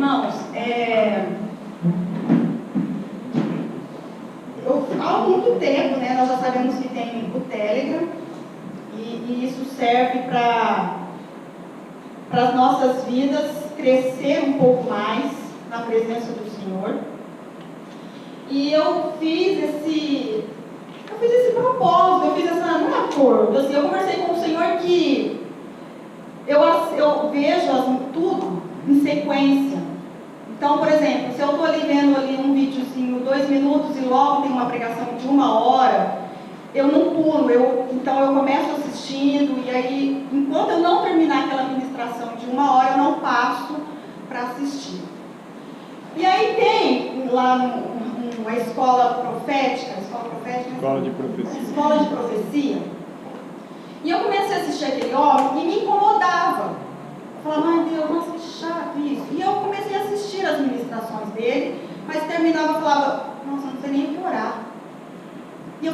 Irmãos, há muito tempo, né, nós já sabemos que tem o Telegram, e isso serve para as nossas vidas crescer um pouco mais na presença do Senhor. E eu fiz esse propósito, eu fiz um acordo. Assim, eu conversei com o Senhor que eu vejo tudo em sequência. Então, por exemplo, se eu estou ali vendo ali um videozinho 2 minutos e logo tem uma pregação de 1 hora, eu não pulo, então eu começo assistindo, e aí, enquanto eu não terminar aquela ministração de 1 hora, eu não passo para assistir. E aí tem lá uma escola profética, escola de profecia, e eu comecei a assistir aquele homem e me incomodava. Eu falava, ai Deus, nossa, que chato isso. E eu comecei a assistir as ministrações dele, mas terminava e falava, nossa, não sei nem o que orar. E eu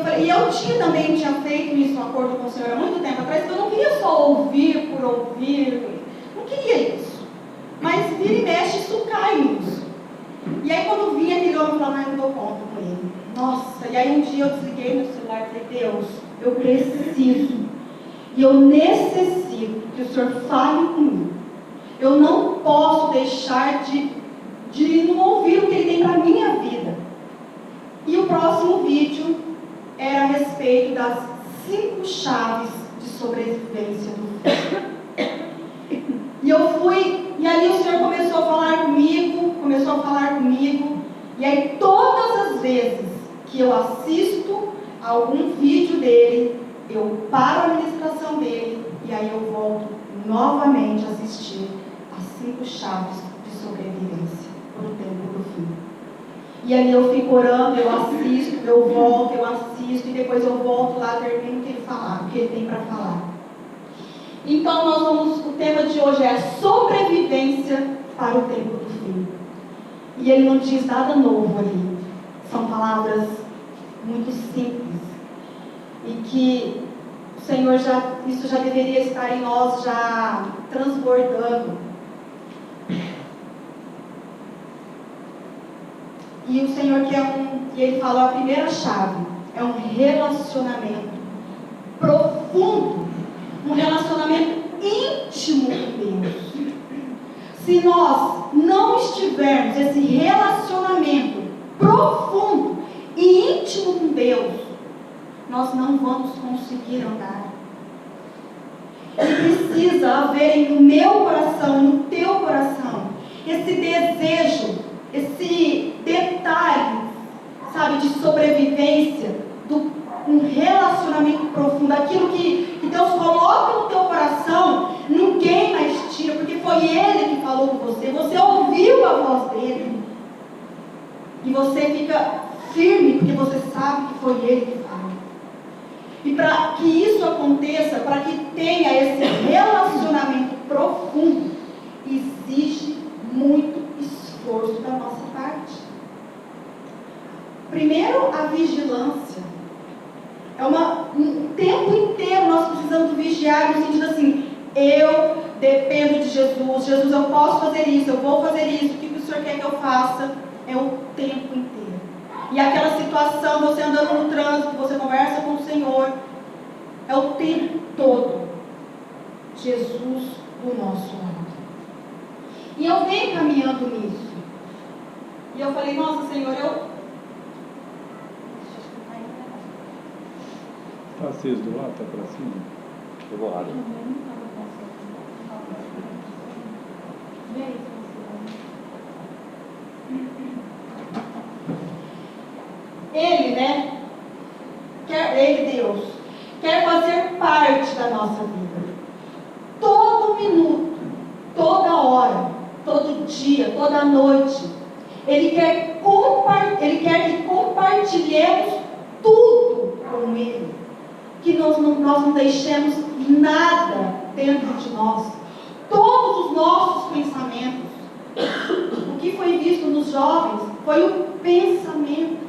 também tinha feito isso, um acordo com o Senhor há muito tempo atrás, que eu não queria só ouvir por ouvir, não queria isso. Mas vira e mexe, isso cai nisso. E aí quando vinha aquele homem, eu falava, ai, não dou conta com ele. Nossa, e aí um dia eu desliguei meu celular e falei, Deus, eu preciso, e eu necessito que o Senhor fale comigo. Eu não posso deixar de não ouvir o que Ele tem para a minha vida. E o próximo vídeo era a respeito das 5 chaves de sobrevivência do filho. E eu fui, e ali o Senhor começou a falar comigo, e aí todas as vezes que eu assisto algum vídeo dele, eu paro a ministração dele, e aí eu volto novamente a assistir as 5 chaves de sobrevivência no tempo do fim. E ali eu fico orando, eu assisto, eu volto, eu assisto, e depois eu volto lá, termino o que ele falar, o que ele tem para falar. Então o tema de hoje é sobrevivência para o tempo do fim. E ele não diz nada novo ali. São palavras muito simples. E que o Senhor isso já deveria estar em nós, já transbordando. E o Senhor e Ele falou, a primeira chave é um relacionamento profundo, um relacionamento íntimo com Deus. Se nós não estivermos esse relacionamento profundo e íntimo com Deus, nós não vamos conseguir andar. E precisa haver no meu coração, no teu coração, esse desejo, esse detalhe, sabe, de sobrevivência, um relacionamento profundo, aquilo que Deus coloca no teu coração, ninguém mais tira, porque foi Ele que falou com você ouviu a voz dele, e você fica firme, porque você sabe que foi Ele que falou. E para que isso aconteça, para que tenha esse relacionamento profundo, exige muito esforço da nossa parte. Primeiro, a vigilância. Um tempo inteiro nós precisamos vigiar, no sentido assim, eu dependo de Jesus, eu posso fazer isso, eu vou fazer isso, o que o Senhor quer que eu faça? É o tempo inteiro. E aquela situação, você andando no trânsito, você conversa com o Senhor, é o tempo todo. Jesus do nosso lado. E eu venho caminhando nisso. E eu falei, nossa, Senhor, Está aceso do lado, está para cima? Pegou água. Ele, Deus, quer fazer parte da nossa vida. Todo minuto, toda hora, todo dia, toda noite. Ele quer que compartilhemos tudo com Ele. Que nós não deixemos nada dentro de nós. Todos os nossos pensamentos. O que foi visto nos jovens foi o pensamento.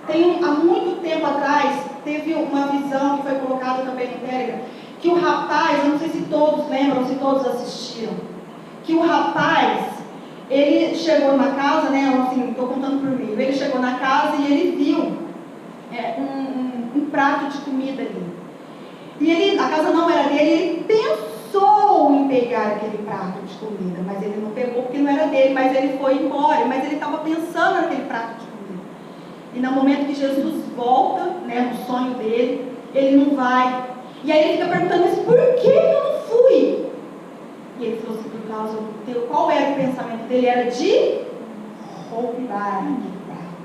Há muito tempo atrás, teve uma visão que foi colocada também no Telegram, que o rapaz, eu não sei se todos lembram, se todos assistiram, que o rapaz, ele chegou numa casa, né, assim, estou contando por meio, ele chegou na casa e ele viu um prato de comida ali. E a casa não era dele, ele pensou em pegar aquele prato de comida, mas ele não pegou porque não era dele, mas ele foi embora, mas ele estava pensando naquele prato de comida. E no momento que Jesus volta, né, no sonho dele, ele não vai. E aí ele fica perguntando, mas por que eu não fui? E ele falou assim, por causa do teu. Qual era o pensamento dele? Era de roubar aquele prato.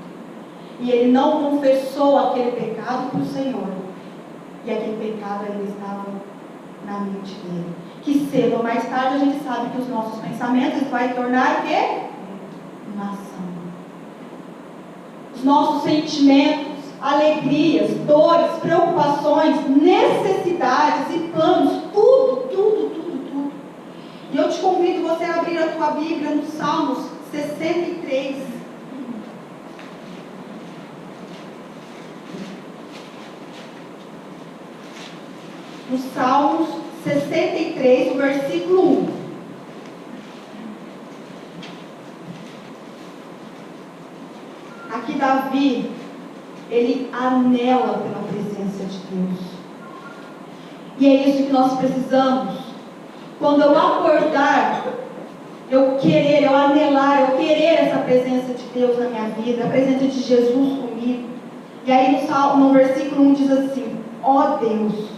E ele não confessou aquele pecado para o Senhor. E aquele pecado ainda estava na mente dele. Que cedo ou mais tarde a gente sabe que os nossos pensamentos vai tornar o quê? Uma ação. Os nossos sentimentos, alegrias, dores, preocupações, necessidades e planos, tudo. E eu te convido você a abrir a tua Bíblia no Salmos 63. No Salmos 63, o versículo 1. Aqui Davi, ele anela pela presença de Deus. E é isso que nós precisamos. Quando eu acordar, eu anelar, eu querer essa presença de Deus na minha vida, a presença de Jesus comigo. E aí no versículo 1 diz assim, ó Deus,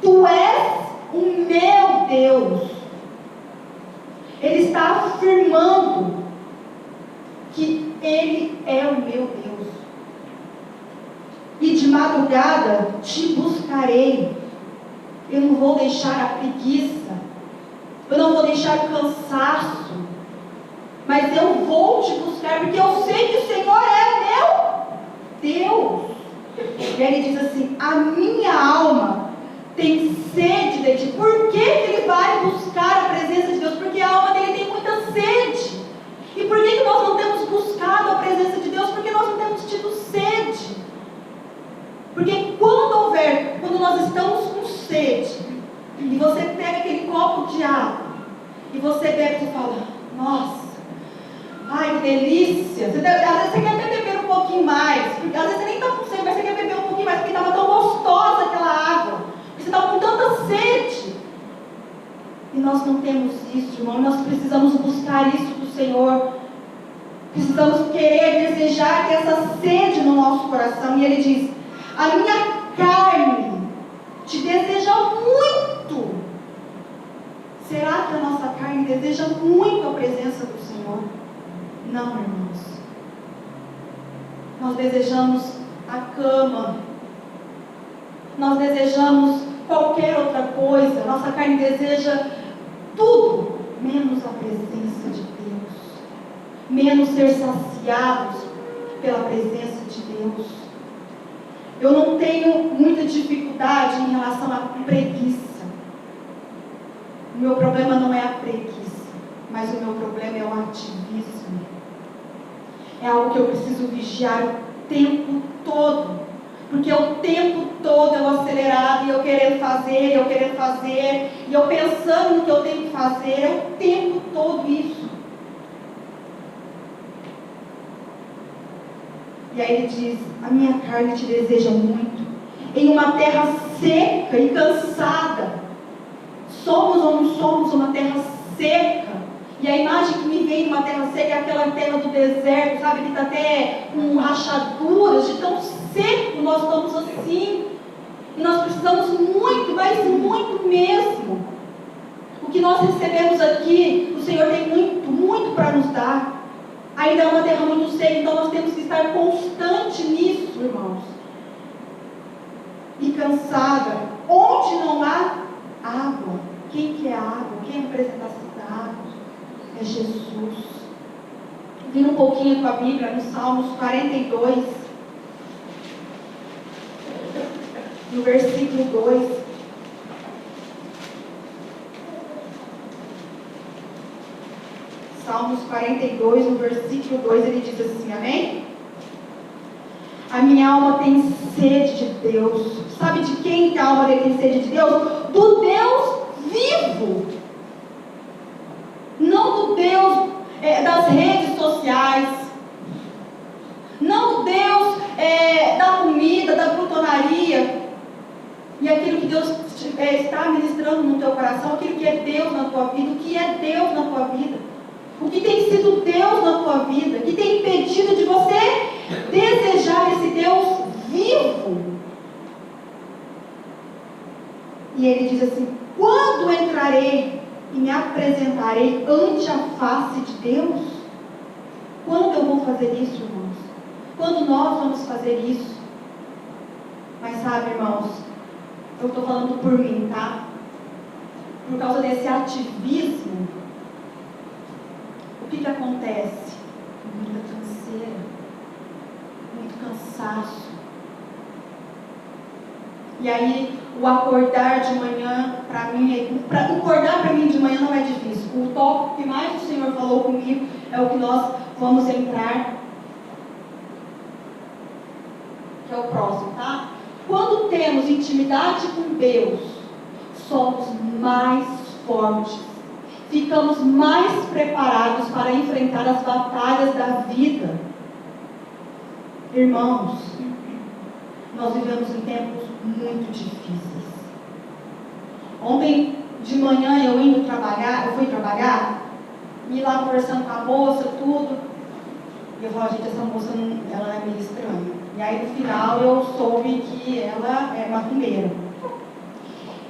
Tu és o meu Deus. Ele está afirmando que Ele é o meu Deus. E de madrugada te buscarei. Eu não vou deixar a preguiça. Eu não vou deixar o cansaço. Mas eu vou te buscar, porque eu sei que o Senhor é meu Deus. E aí ele diz assim, a minha alma tem sede de ti. Por que ele vai buscar a presença de Deus? Porque a alma dele tem muita sede. E por que nós não temos buscado a presença de Deus? Porque nós não temos tido sede. Porque quando nós estamos com sede, e você pega aquele copo de água, e você bebe e fala, nossa, ai que delícia. Às vezes você quer até beber um pouquinho mais, porque às vezes você nem está com sede, mas você quer beber um pouquinho mais, porque estava tão gostosa aquela água, porque você estava com tanta sede. E nós não temos isso, irmão. Nós precisamos buscar isso do Senhor. Precisamos querer, desejar, ter essa sede no nosso coração. E Ele diz, a minha carne te deseja muito. Será que a nossa carne deseja muito a presença do Senhor? Não, irmãos. Nós desejamos a cama. Nós desejamos qualquer outra coisa. Nossa carne deseja tudo, menos a presença de Deus. Menos ser saciados pela presença de Deus. Eu não tenho muita dificuldade em relação à preguiça. O meu problema não é a preguiça, mas o meu problema é o ativismo. É algo que eu preciso vigiar o tempo todo. Porque o tempo todo eu acelerado, e eu querendo fazer, e eu pensando no que eu tenho que fazer, é o tempo todo isso. E aí ele diz, a minha carne te deseja muito, em uma terra seca e cansada. Somos ou não somos uma terra seca? E a imagem que me vem de uma terra seca é aquela terra do deserto, sabe, que está até com rachaduras, de tão seco nós estamos assim. E nós precisamos muito, mas muito mesmo. O que nós recebemos aqui, o Senhor tem muito, muito para nos dar. Ainda é uma terra muito seca, então nós temos que estar constante nisso, irmãos. E cansada, onde não há água. Quem que é a água? Quem é a representação da água? É Jesus. Vira um pouquinho com a Bíblia no Salmos 42, no versículo 2. Salmos 42, no versículo 2, ele diz assim, amém? A minha alma tem sede de Deus. Sabe de quem que a alma dele tem sede de Deus? Do Deus vivo. Não do Deus, gostaria, e aquilo que Deus está ministrando no teu coração, aquilo que é Deus na tua vida, o que é Deus na tua vida, o que tem sido Deus na tua vida, que tem impedido de você desejar esse Deus vivo. E ele diz assim: quando entrarei e me apresentarei ante a face de Deus? Quando eu vou fazer isso, irmãos? Quando nós vamos fazer isso? Mas sabe, irmãos, eu estou falando por mim, tá? Por causa desse ativismo, o que acontece? Muita canseira, muito cansaço. E aí, o acordar de manhã, para mim, acordar para mim de manhã não é difícil. O tópico que mais o Senhor falou comigo é o que nós vamos entrar, que é o próximo, tá? Quando temos intimidade com Deus, somos mais fortes, ficamos mais preparados para enfrentar as batalhas da vida. Irmãos, nós vivemos em tempos muito difíceis. Ontem de manhã eu fui trabalhar, e lá conversando com a moça, tudo, e eu falei: gente, essa moça ela é meio estranha. E aí no final eu soube que ela é macumbeira.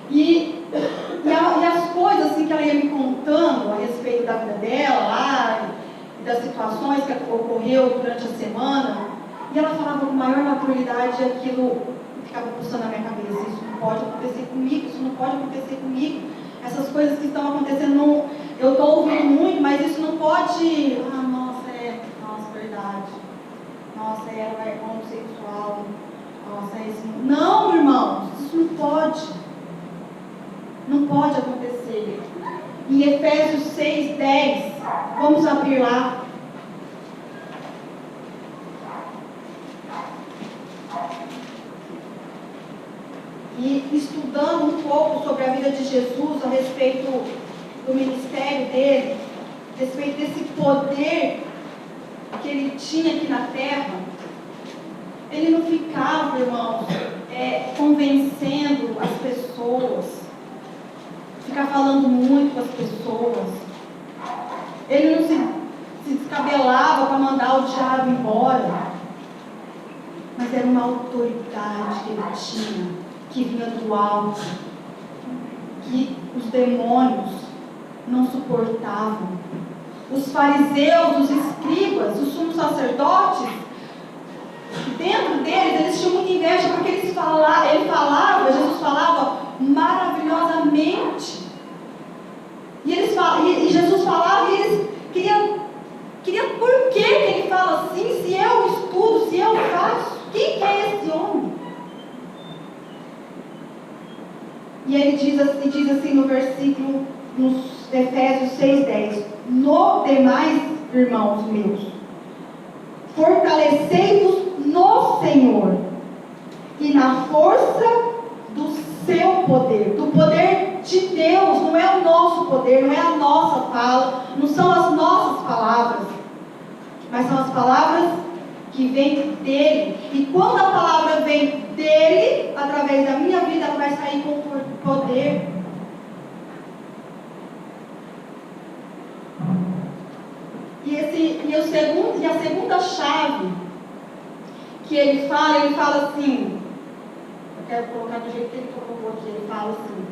E as coisas assim, que ela ia me contando a respeito da vida dela lá, e das situações que ocorreu durante a semana, e ela falava com maior naturalidade, e aquilo ficava pulsando na minha cabeça: isso não pode acontecer comigo, isso não pode acontecer comigo. Essas coisas que estão acontecendo, eu estou ouvindo muito, mas isso não pode. Nossa, verdade. Nossa, ela é homossexual. Nossa, é isso. Não, irmãos, isso não pode. Não pode acontecer. Em Efésios 6:10, vamos abrir lá. E estudando um pouco sobre a vida de Jesus, a respeito do ministério dele, a respeito desse poder que ele tinha aqui na terra, ele não ficava, irmãos, convencendo as pessoas, ficar falando muito com as pessoas. Ele não se descabelava para mandar o diabo embora, mas era uma autoridade que ele tinha, que vinha do alto, que os demônios não suportavam. Os fariseus, os escribas, os sumos sacerdotes, dentro deles, eles tinham muita inveja, porque Jesus falava maravilhosamente. E Jesus falava, e eles queriam por que ele fala assim? Se eu estudo, se eu faço, quem que é esse homem? E ele diz assim no versículo, nos Efésios 6:10: no demais, irmãos meus, fortalecei-vos no Senhor e na força do seu poder, do poder de Deus. Não é o nosso poder, não é a nossa fala, não são as nossas palavras, mas são as palavras que vêm dele. E quando a palavra vem dele, através da minha vida, ela vai sair com poder. E a segunda chave que ele fala assim, eu quero colocar do jeito que ele colocou aqui, ele fala assim: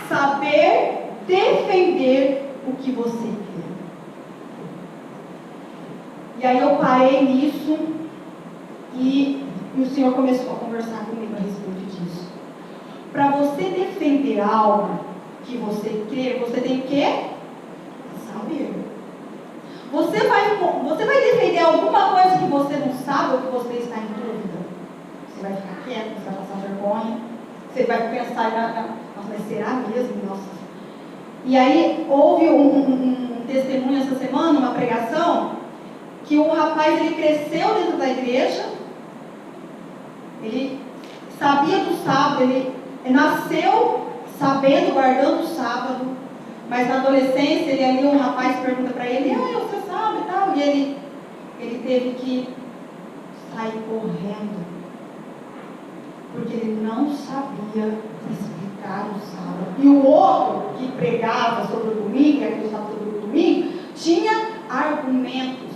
saber defender o que você quer. E aí eu parei nisso e o Senhor começou a conversar comigo a respeito disso. Para você defender algo que você crê, você tem que saber. Você vai defender alguma coisa que você não sabe ou que você está em dúvida? Você vai ficar quieto, você vai passar vergonha, você vai pensar, mas será mesmo? Nossa. E aí houve um testemunho essa semana, uma pregação, que o rapaz, ele cresceu dentro da igreja, ele sabia do sábado, ele nasceu sabendo, guardando o sábado, mas na adolescência, um rapaz pergunta para ele: você sabe e tal, e ele teve que sair correndo, porque ele não sabia explicar o sábado. E o outro, que pregava sobre o domingo, que acreditava sobre o domingo, tinha argumentos,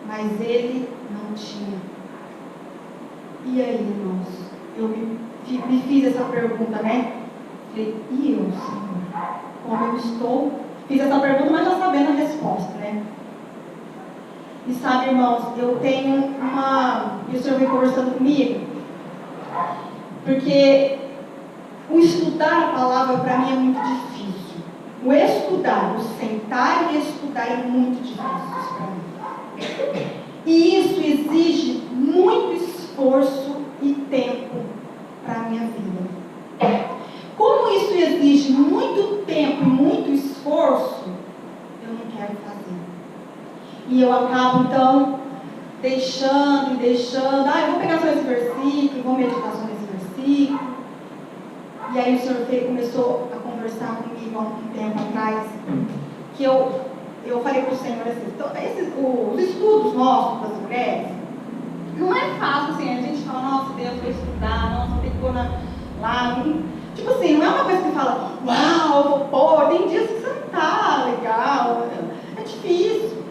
mas ele não tinha. E aí, irmãos, eu me fiz essa pergunta, né? Falei, e eu, Senhor? Como eu estou? Fiz essa pergunta, mas já sabendo a resposta, né? E sabe, irmãos, eu tenho e o Senhor vem conversando comigo, porque o estudar a palavra para mim é muito difícil. O estudar, o sentar e estudar é muito difícil para mim. E isso exige muito esforço e tempo para a minha vida. Como isso exige muito tempo e muito esforço, eu não quero fazer. E eu acabo, então, deixando. Eu vou pegar só esse versículo, vou meditar só nesse versículo. E aí o Senhor começou a conversar comigo há um tempo atrás, que eu falei para o Senhor assim, os estudos nossos das mulheres, não é fácil assim, a gente fala, nossa Deus, vou estudar, nossa, ficou lá, tipo assim, não é uma coisa que fala, uau, vou pôr, tem dias que você não tá legal, é difícil.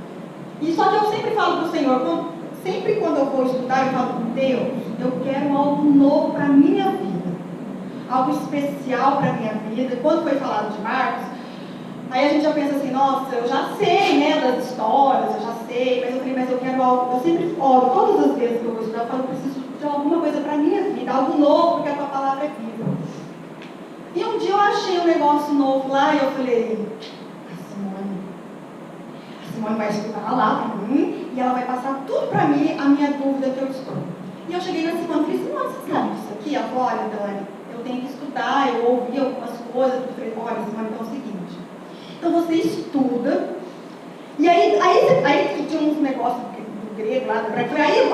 E só que eu sempre falo para o Senhor, sempre quando eu vou estudar, eu falo, Deus, eu quero algo novo para a minha vida, algo especial para a minha vida. Quando foi falado de Marcos, aí a gente já pensa assim, nossa, eu já sei, né, das histórias, eu já sei, mas eu falei, mas eu quero algo, eu sempre oro, todas as vezes que eu vou estudar, eu falo, eu preciso de alguma coisa para a minha vida, algo novo, porque a tua palavra é viva. E um dia eu achei um negócio novo lá, e eu falei, a Simone vai estudar lá para mim, e ela vai passar tudo para mim, a minha dúvida que eu estou. E eu cheguei na Simone e falei, Simone, você sabe disso aqui? Ela falou, olha, Dani, eu tenho que estudar, eu ouvi algumas coisas, eu falei, olha, Simone, então é o seguinte, então você estuda, e aí tinha uns negócios do grego lá, do grego, aí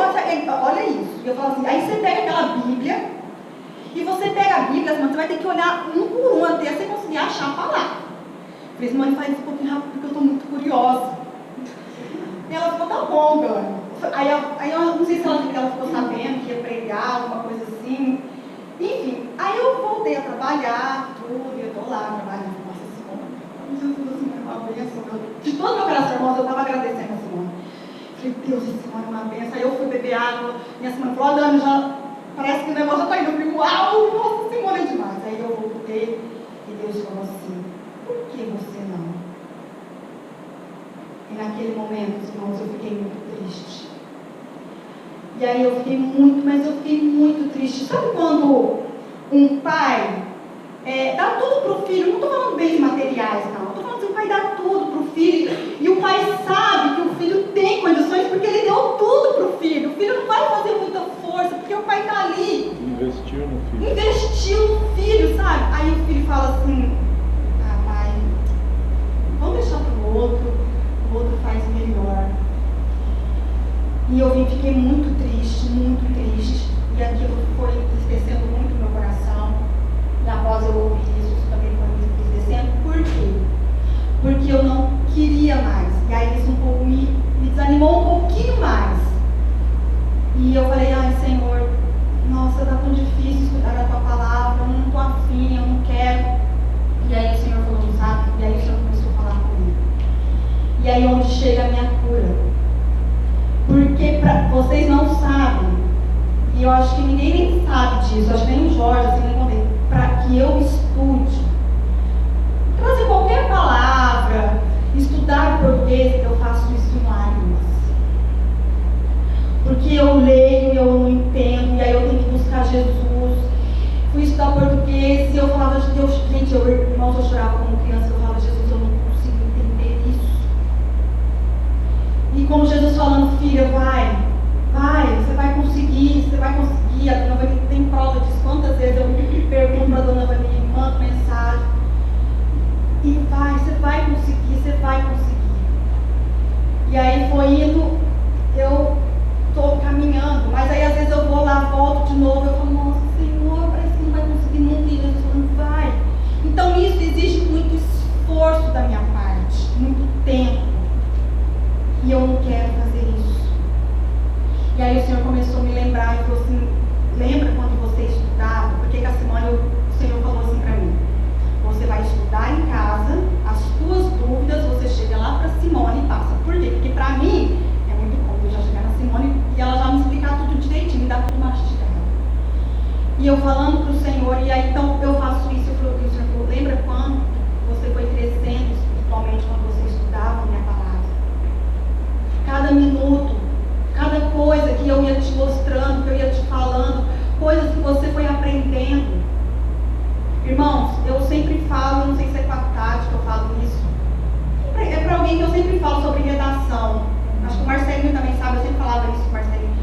olha isso, e eu falo assim, aí você pega aquela Bíblia, e você pega a Bíblia, você vai ter que olhar um por um até você conseguir achar a palavra. Eu falei, mãe, faz isso um pouquinho rápido porque eu estou muito curiosa. E ela falou, tá bom, Dani. Aí eu não sei se ela ficou sabendo que ia pregar, alguma coisa assim. Enfim, aí eu voltei a trabalhar, tudo, e eu estou lá trabalhando. Nossa, Simone, Jesus, assim, é uma bênção. De todo meu coração, irmãos, eu estava agradecendo a Simone. Falei, Deus, esse Simone é uma bênção. Aí eu fui beber água, minha Simone falou, Dani, já parece que o negócio já está indo. Eu falei, uau, nossa, Simone é demais. Aí eu voltei e Deus falou assim, por que você não? E naquele momento, irmãos, eu fiquei muito triste. E aí eu fiquei muito triste. Sabe quando um pai dá tudo para o filho? Não estou falando bens materiais, não. Estou falando assim, o pai dá tudo para o filho. E o pai sabe que o filho tem condições porque ele deu tudo para o filho. O filho não vai fazer muita força porque o pai está ali. Investiu no filho. Investiu no filho, sabe? Aí o filho fala assim, pai, vamos deixar para o outro faz melhor. E eu fiquei muito triste, e aquilo foi entristecendo muito o meu coração. E após eu ouvir isso também foi me entristecendo. Por quê? Porque eu não queria mais. E aí isso um pouco me desanimou um pouquinho mais. E eu falei, ai Senhor, nossa, tá tão difícil estudar a tua palavra, eu não estou afim, eu não quero. E aí o Senhor falou, sabe? E aí o Senhor começou a falar comigo. E aí onde chega a minha cura. Porque vocês não sabem, e eu acho que ninguém nem sabe disso, acho que nem o Jorge, assim, nem contei, para que eu estude, trazer qualquer palavra, estudar português, eu faço isso em lágrimas. Porque eu leio e eu não entendo, e aí eu tenho que buscar Jesus. Fui estudar português e eu falava de Deus, gente, irmãos, eu chorava como criança, eu falava, Jesus, eu não consigo entender isso. E como Jesus falando, filha, vai, você vai conseguir, a dona Vani tem prova disso, quantas vezes eu pergunto para a dona Vani, mando mensagem, e você vai conseguir. E aí foi indo, eu estou caminhando, mas aí às vezes eu vou lá, volto de novo, eu falo, nossa Senhor, parece que não vai conseguir nunca, e Jesus falando, vai. Então isso exige muito esforço da minha parte, muito tempo. E eu não quero fazer isso. E aí o Senhor começou alguém que eu sempre falo sobre redação. Acho que o Marcelinho também sabe, eu sempre falava isso, Marcelinho.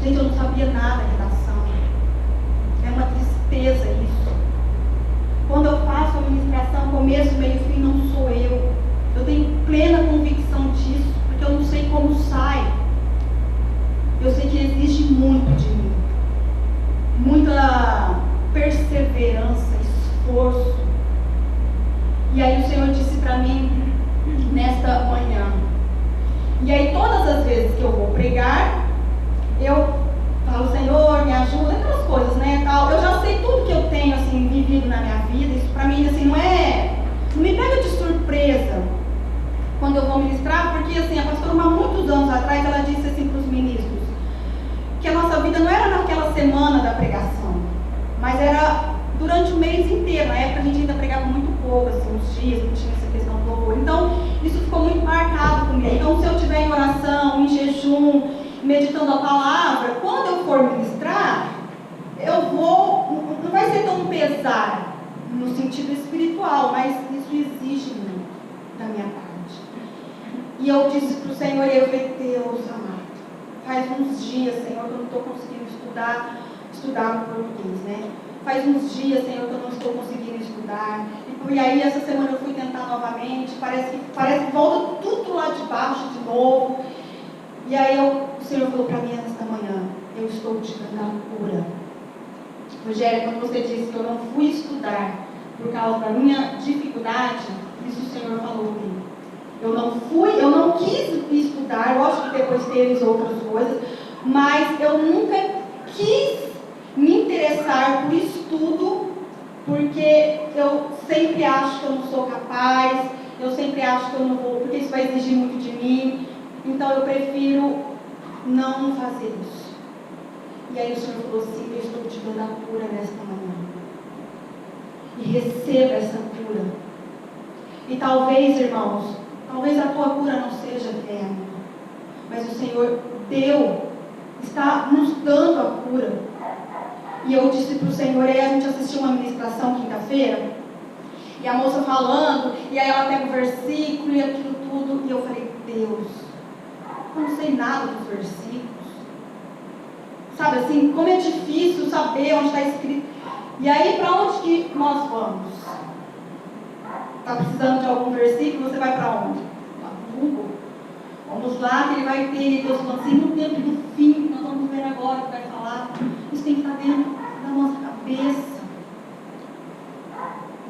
Gente, eu não sabia nada de redação. É uma tristeza isso. Quando eu faço a ministração, começo, meio e fim, não sou eu. Eu tenho plena convicção disso, porque eu não sei como sai. Eu sei que exige muito de mim. Muita perseverança, esforço. E aí o Senhor disse para mim, nesta manhã. E aí todas as vezes que eu vou pregar, eu falo, Senhor, me ajuda, aquelas coisas, né, tal. Eu já sei tudo que eu tenho, assim, vivido na minha vida. Isso para mim, assim, não me pega de surpresa quando eu vou ministrar, porque, assim, a pastora, há muitos anos atrás, ela disse assim para os ministros, que a nossa vida não era naquela semana da pregação, mas era durante o mês inteiro. Na época a gente ainda pregava muito pouco, assim, uns dias, não tinha essa questão do louvor. Então, isso ficou muito marcado comigo. Então, se eu estiver em oração, em jejum, meditando a palavra, quando eu for ministrar, não vai ser tão pesado no sentido espiritual, mas isso exige muito da minha parte. E eu disse para o Senhor, eu falei, Deus amado, faz uns dias, Senhor, que eu não estou conseguindo estudar o português, né? Faz uns dias, Senhor, que eu não estou conseguindo estudar. E aí, essa semana eu fui tentar novamente, parece que volta tudo lá de baixo de novo. E aí, o Senhor falou para mim nesta manhã, eu estou te dando a cura. Rogério, quando você disse que eu não fui estudar por causa da minha dificuldade, isso o Senhor falou comigo. Eu não quis estudar, lógico que depois teve outras coisas, mas eu nunca quis me interessar por estudo, porque eu sempre acho que eu não sou capaz, eu sempre acho que eu não vou, porque isso vai exigir muito de mim, então eu prefiro não fazer isso. E aí o Senhor falou assim, eu estou te dando a cura nesta manhã. E receba essa cura. E talvez, irmãos, talvez a tua cura não seja eterna, mas o Senhor está nos dando a cura. E eu disse para o Senhor, aí a gente assistiu uma ministração quinta-feira, e a moça falando, e aí ela pega o versículo e aquilo tudo, e eu falei, Deus, eu não sei nada dos versículos. Sabe assim, como é difícil saber onde está escrito. E aí, para onde que nós vamos? Está precisando de algum versículo, você vai para onde? Para o Google. Vamos lá, que ele vai ter, e Deus falou assim, no tempo do fim, nós vamos ver agora o que vai falar. Isso tem que estar dentro da nossa cabeça.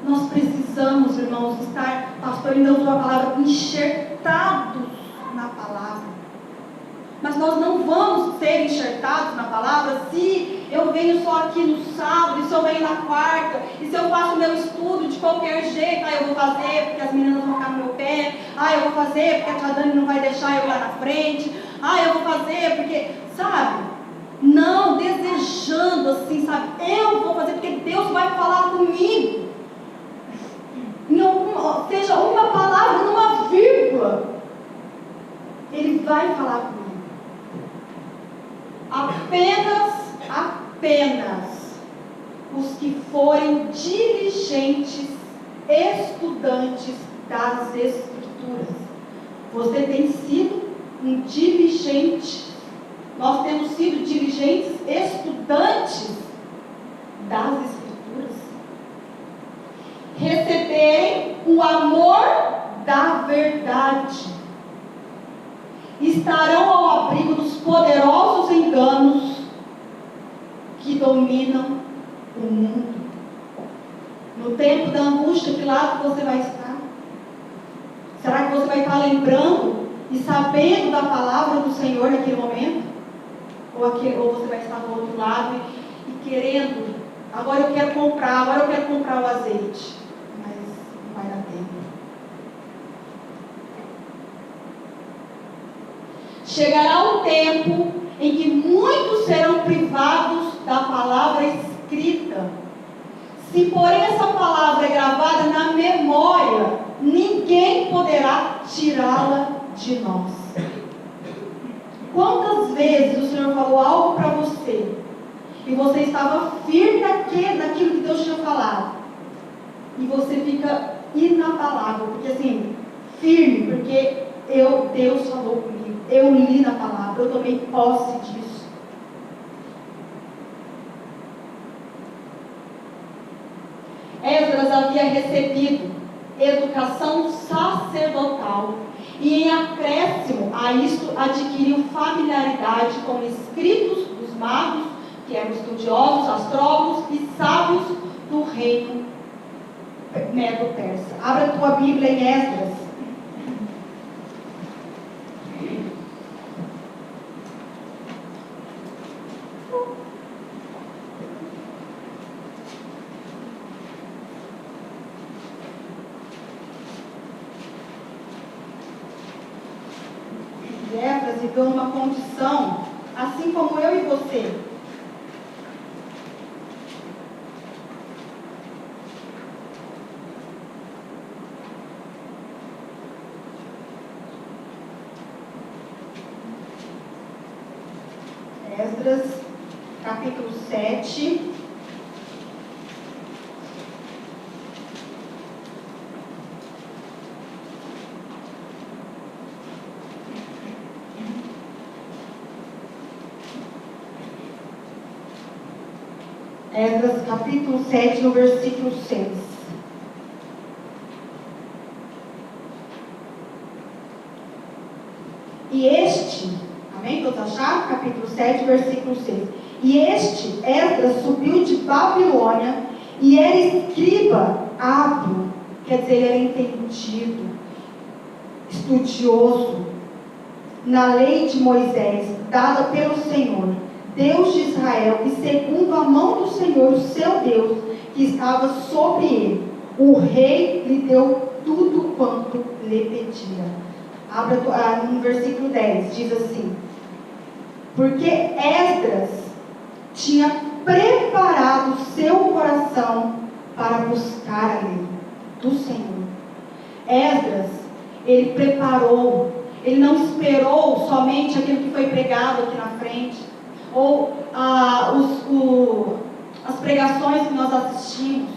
Nós precisamos, irmãos, estar, pastor ainda usou a palavra, enxertados na palavra. Mas nós não vamos ser enxertados na palavra se eu venho só aqui no sábado, e se eu venho na quarta, e se eu faço meu estudo de qualquer jeito, eu vou fazer porque as meninas vão ficar no meu pé, eu vou fazer porque a tia Dani não vai deixar eu lá na frente, eu vou fazer porque, sabe? Não, desejando assim, sabe? Eu vou fazer porque Deus vai falar comigo. Seja uma palavra, numa vírgula, Ele vai falar comigo. Apenas os que forem diligentes estudantes das Escrituras. Você tem sido um diligente, nós temos sido diligentes estudantes das Escrituras. Receberem o amor da verdade. Estarão ao abrigo dos poderosos enganos que dominam o mundo. No tempo da angústia, que lado você vai estar? Será que você vai estar lembrando e sabendo da palavra do Senhor naquele momento? Ou você vai estar do outro lado e querendo, agora eu quero comprar o azeite, mas não vai dar tempo. Chegará um tempo em que muitos serão privados da palavra escrita. Se porém essa palavra é gravada na memória, ninguém poderá tirá-la de nós. Quantas vezes o Senhor falou algo para você e você estava firme naquilo que Deus tinha falado, e você fica inabalável, porque assim, firme, porque Deus falou comigo, eu li na palavra, eu tomei posse disso. Esdras havia recebido educação sacerdotal e, em acréscimo a isto, adquiriu familiaridade com escritos dos magos, que eram estudiosos, astrólogos e sábios do reino Medo-Persa. Abra a tua Bíblia em Esdras. Esdras viveu numa condição assim como eu e você. Esdras, capítulo 7. Esdras, capítulo 7, no versículo 6. E este, amém? Todos acharam? Capítulo 7, versículo 6. E este, Esdras, subiu de Babilônia e era escriba hábil, quer dizer, ele era entendido, estudioso, na lei de Moisés, dada pelo Senhor, Deus de Israel, e segundo a mão do Senhor, o seu Deus, que estava sobre ele. O rei lhe deu tudo quanto lhe pedia. Abra no versículo 10, diz assim: porque Esdras tinha preparado seu coração para buscar a lei do Senhor. Esdras, ele preparou, ele não esperou somente aquilo que foi pregado aqui na frente, ou as pregações que nós assistimos,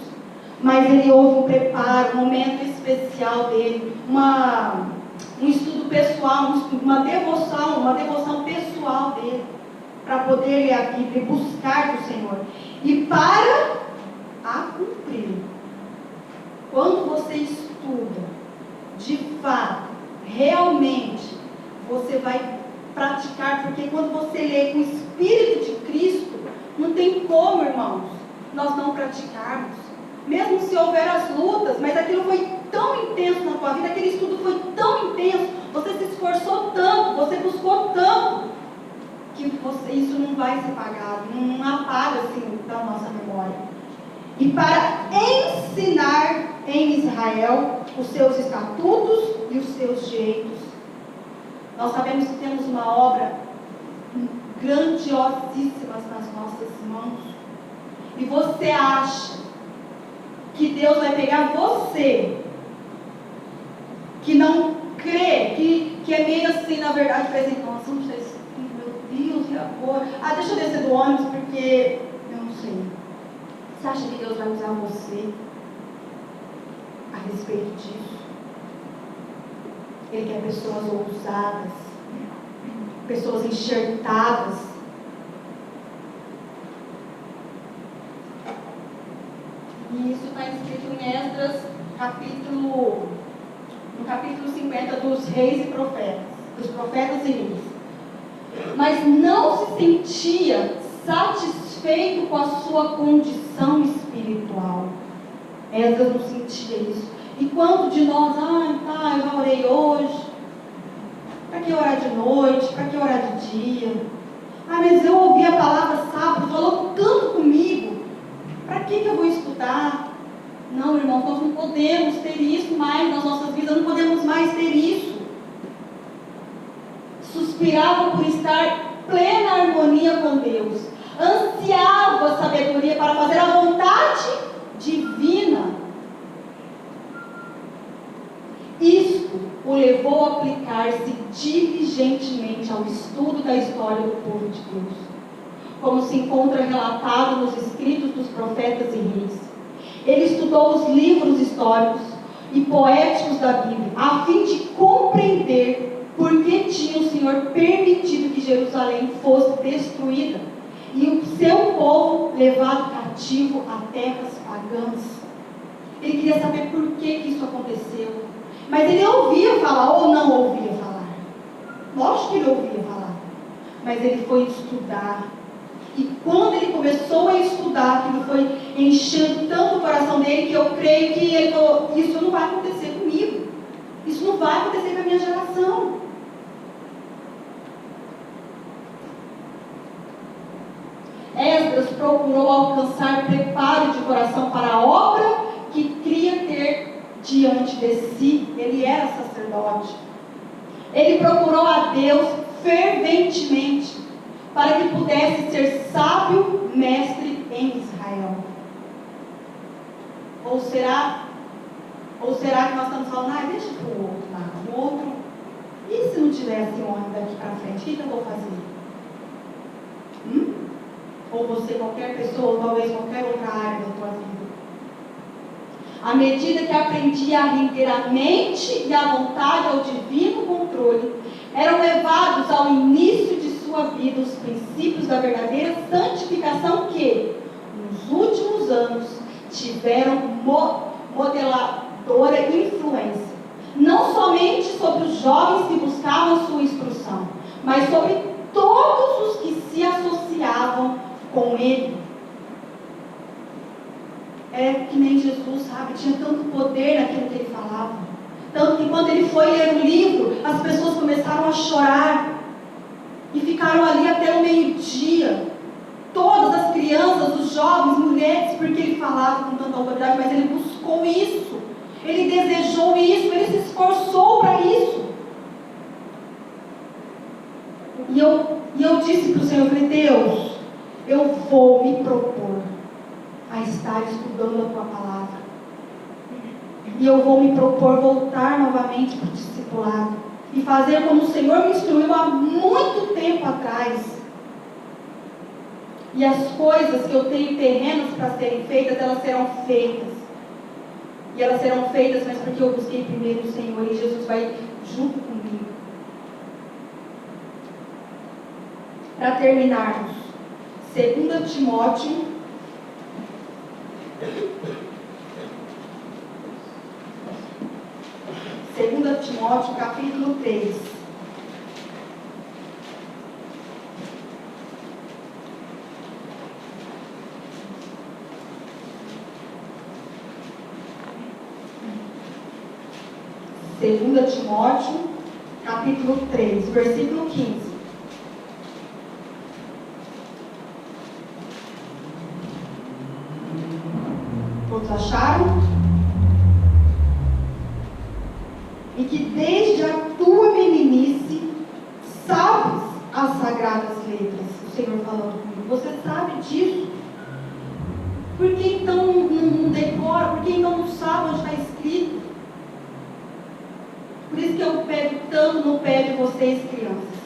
mas ele houve um preparo, um momento especial dele, um estudo pessoal, uma devoção pessoal dele, para poder ler a Bíblia e buscar do Senhor. E para a cumprir, quando você estuda, de fato, realmente, você vai praticar, porque quando você lê com o Espírito de Cristo, não tem como, irmãos, nós não praticarmos. Mesmo se houver as lutas, mas aquilo foi tão intenso na tua vida, aquele estudo foi tão intenso, você se esforçou tanto, você buscou tanto, que isso não vai ser apagado, não apaga assim da nossa memória. E para ensinar em Israel os seus estatutos e os seus direitos. Nós sabemos que temos uma obra grandiosíssima nas nossas mãos. E você acha que Deus vai pegar você, que não crê, que é meio assim, na verdade, por exemplo, nós vamos ter isso, meu Deus, e agora? Deixa eu descer do ônibus, porque eu não sei. Você acha que Deus vai usar você a respeito disso? Ele quer pessoas ousadas, pessoas enxertadas. E isso está escrito em Esdras, no capítulo 50 dos reis e profetas, dos profetas e reis. Mas não se sentia satisfeito com a sua condição espiritual. Esdras não sentia isso. E quando de nós, eu já orei hoje, para que orar de noite, para que orar de dia? Mas eu ouvi a palavra sábado, falou tanto comigo, para que eu vou estudar? Não, irmãos, nós não podemos ter isso mais nas nossas vidas, não podemos mais ter isso. Suspirava por estar plena harmonia com Deus, ansiava sabedoria para fazer a vontade divina. Isto o levou a aplicar-se diligentemente ao estudo da história do povo de Deus, como se encontra relatado nos escritos dos profetas e reis. Ele estudou os livros históricos, e poéticos da Bíblia, a fim de compreender por que tinha o Senhor permitido que Jerusalém fosse destruída e o seu povo levado cativo a terras pagãs. Ele queria saber por que isso aconteceu. Mas ele ouvia falar ou não ouvia falar? Lógico que ele ouvia falar. Mas ele foi estudar. E quando ele começou a estudar, aquilo foi enchendo tanto o coração dele que eu creio que ele falou: isso não vai acontecer comigo. Isso não vai acontecer com a minha geração. Esdras procurou alcançar preparo de coração para a obra que queria ter diante de si. Ele era sacerdote. Ele procurou a Deus ferventemente para que pudesse ser sábio mestre em Israel. Ou será que nós estamos falando: deixa para o outro lá, o outro, e se não tivesse homem daqui para frente, o que eu vou fazer? Ou você, qualquer pessoa, ou talvez qualquer outra área da tua vida. À medida que aprendia a render a mente e a vontade ao divino controle, eram levados ao início de sua vida os princípios da verdadeira santificação que, nos últimos anos, tiveram modeladora influência, não somente sobre os jovens que buscavam sua instrução, mas sobre todos os que se associavam com ele. É que nem Jesus, sabe? Tinha tanto poder naquilo que ele falava. Tanto que quando ele foi ler o livro, as pessoas começaram a chorar. E ficaram ali até o meio-dia. Todas as crianças, os jovens, mulheres, porque ele falava com tanta autoridade, mas ele buscou isso. Ele desejou isso, ele se esforçou para isso. E eu disse para o Senhor, eu falei: Deus, eu vou me propor a estar estudando a tua palavra. E eu vou me propor voltar novamente para o discipulado e fazer como o Senhor me instruiu há muito tempo atrás. E as coisas que eu tenho terrenos para serem feitas, elas serão feitas. E elas serão feitas, mas porque eu busquei primeiro o Senhor, e Jesus vai junto comigo. Para terminarmos, 2 Timóteo 2 Timóteo, capítulo 3. Segunda Timóteo, capítulo 3, versículo 15. Todos acharam? E que desde a tua meninice sabes as sagradas letras. O Senhor falando comigo. Você sabe disso? Por que então não decora? Por que então não sabe onde está escrito? Por isso que eu pego tanto no pé de vocês, crianças.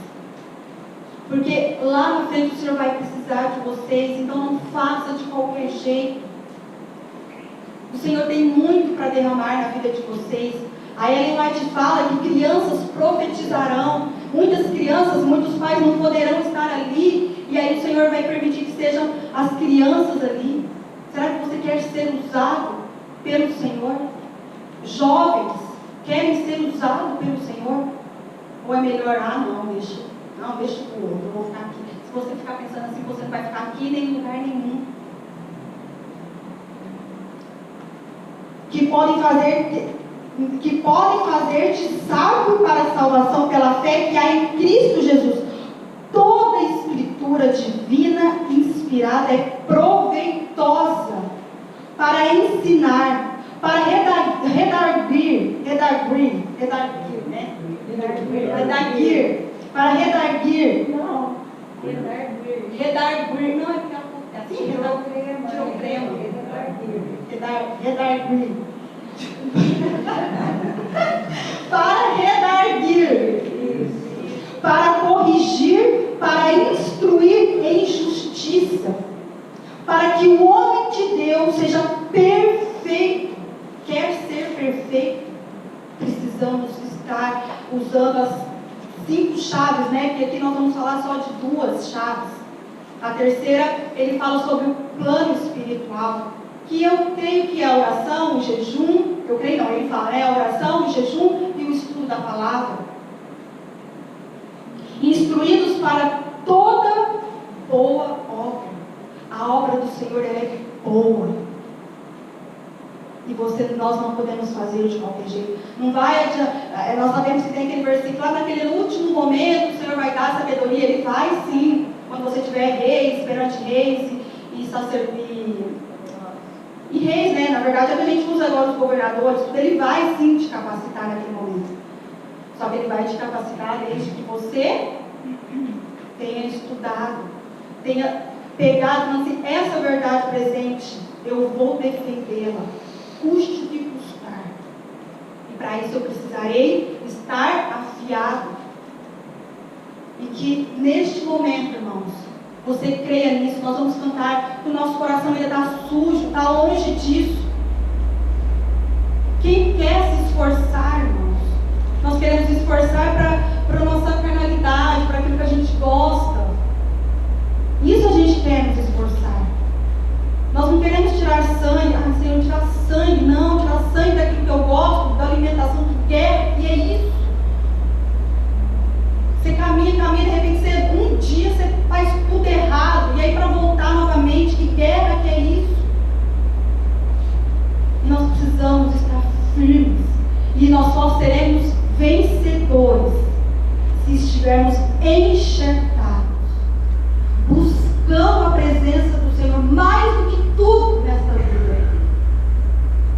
Porque lá na frente o Senhor vai precisar de vocês. Então não faça de qualquer jeito. O Senhor tem muito para derramar na vida de vocês. A Ellen White fala que crianças profetizarão. Muitas crianças, muitos pais não poderão estar ali. E aí o Senhor vai permitir que sejam as crianças ali. Será que você quer ser usado pelo Senhor? Jovens querem ser usados pelo Senhor? Ou é melhor, não, deixa para o outro, eu vou ficar aqui. Se você ficar pensando assim, você não vai ficar aqui nem em lugar nenhum. Que podem fazer-te salvo para a salvação pela fé que há em Cristo Jesus. Toda a escritura divina inspirada é proveitosa para ensinar, para redarguir, para corrigir, para instruir em justiça, para que o homem de Deus seja perfeito. Quer ser perfeito? das 5 chaves, né? Que aqui nós vamos falar só de 2 chaves. A terceira, ele fala sobre o plano espiritual, que eu creio que é a oração, o jejum, eu creio não, ele fala, a oração, o jejum e o estudo da palavra. Instruídos para toda boa obra. A obra do Senhor é boa. E nós não podemos fazer de qualquer jeito. Não vai adiantar. Nós sabemos que tem aquele versículo lá, naquele último momento o Senhor vai dar sabedoria. Ele vai sim, quando você tiver reis, perante reis e reis, né? Na verdade, a gente usa agora os governadores, ele vai sim te capacitar naquele momento. Só que ele vai te capacitar desde que você tenha estudado, tenha pegado essa verdade presente, eu vou defendê-la, custe o que custar. E para isso eu precisarei estar afiado. E que neste momento, irmãos, você creia nisso. Nós vamos cantar que o nosso coração ainda está sujo, está longe disso. Quem quer se esforçar, irmãos? Nós queremos se esforçar para a nossa carnalidade, para aquilo que a gente gosta. Isso a gente quer nos esforçar. Nós não queremos tirar sangue. Senhor, tirar sangue. Não, tirar sangue daquilo que eu gosto, da alimentação que quer. E é isso. Você caminha, de repente um dia você faz tudo errado. E aí para voltar novamente, que guerra que é isso? E nós precisamos estar firmes. E nós só seremos vencedores se estivermos enxertados, buscando a presença do Senhor mais do que tudo nesta vida.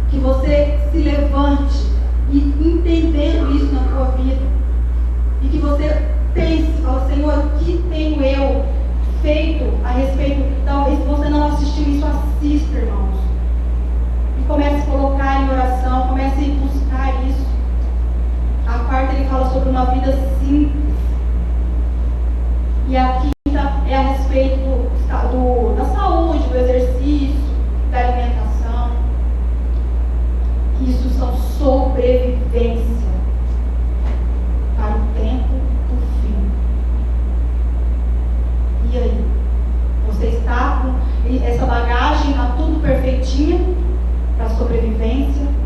Que você se levante e entendendo isso na tua vida, e que você pense, fala, Senhor, o que tenho eu feito a respeito? Talvez se você não assistiu isso, assista, irmãos, e comece a colocar em oração, comece a buscar isso. A quarta, ele fala sobre uma vida simples. E a quinta é a respeito da saúde, do exercício, da alimentação. Isso são sobrevivência para o tempo do fim. E aí? Você está com essa bagagem, está tudo perfeitinho para a sobrevivência?